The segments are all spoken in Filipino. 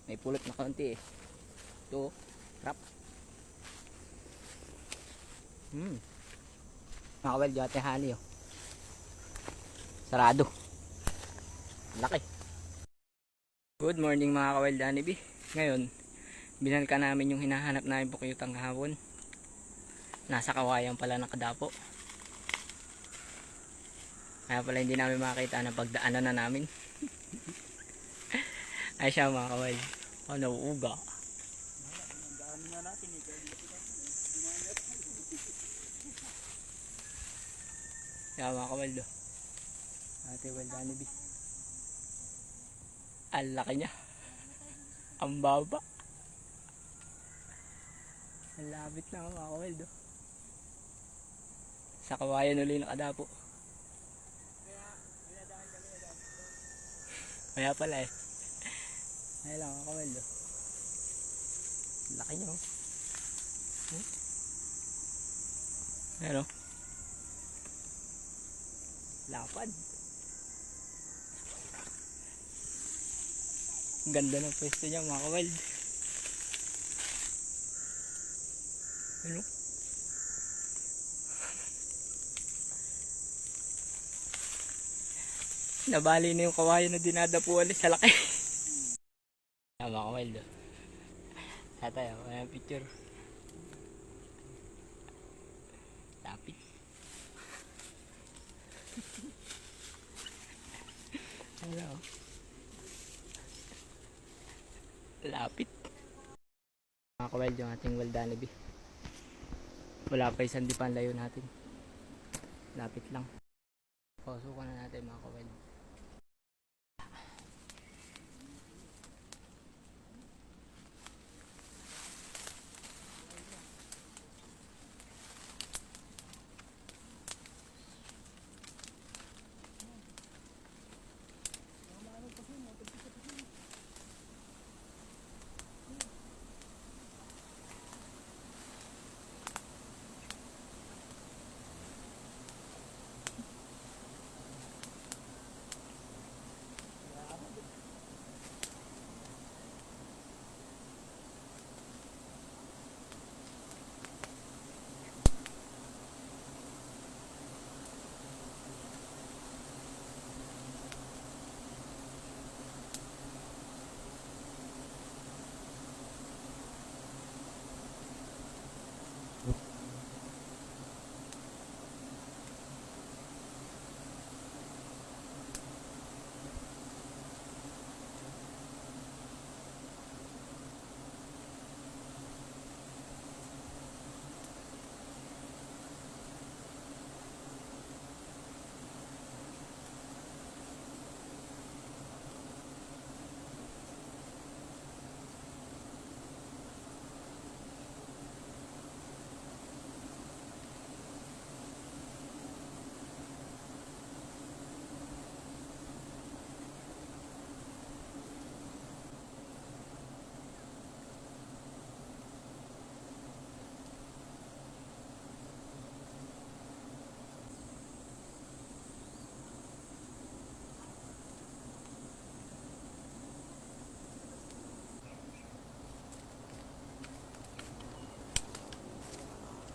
May pulot na kaunti eh. Ito, trap. Mga jote honey oh. Sarado. Laki. Good morning mga ka-wild honeybee. Ngayon, binalka namin yung hinahanap namin bukyutang kahapon. Nasa kawayan pala nakadapo. Kaya pala hindi namin makita na pagdaanan na namin. Ay siya mga ka-wild. Oh, nauuga. Kaya mga ka-wild oh. Ate wild honeybee. Ang laki niya. Ang baba. Ang labit na mga ka-wild oh. Sa kawayan ulit nakadapo. Kaya pala eh. Ayan lang mga ka-wild oh. Laki niya oh. Ayan oh. Lapad. Ganda ng pwesto niya mga ka-wild. Ano? Nabali na yung kawayan na dinadapuan sa laki. Mga ka-wild. Tatay, may picture. Lapit. Hello. Lapit. Mga ka-wild yung ating wild honeybee. Wala pa isang dipan layo natin. Lapit lang. Pasukan na natin mga ka-wild.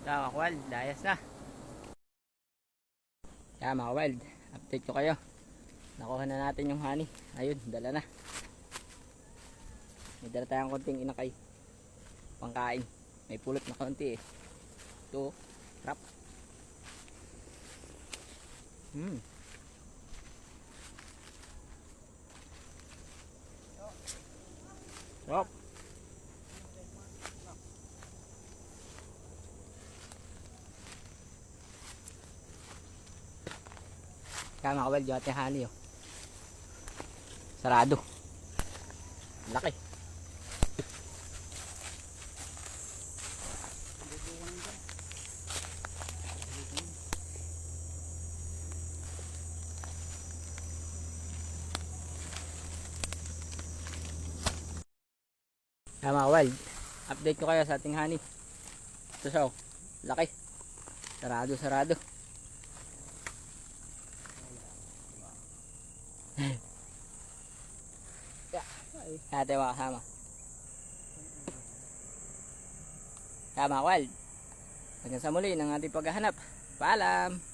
Mga ka-wild, layas na. Kaya mga ka-wild, update ko kayo. Nakuha na natin yung honey. Ayun, dala na. May dala tayong konting inakay. Pangkain. May pulot na konti eh. Ito, trap. Trap. Kaya mga ka-wild, jote honey oh. Sarado. Laki. Kaya mga ka-wild, update ko kayo sa ating honey. Ito siya oh. Laki. Sarado, sarado. Ate mga kasama. Kaya mga wild, hanggang sa muli ng ating paghahanap. Paalam!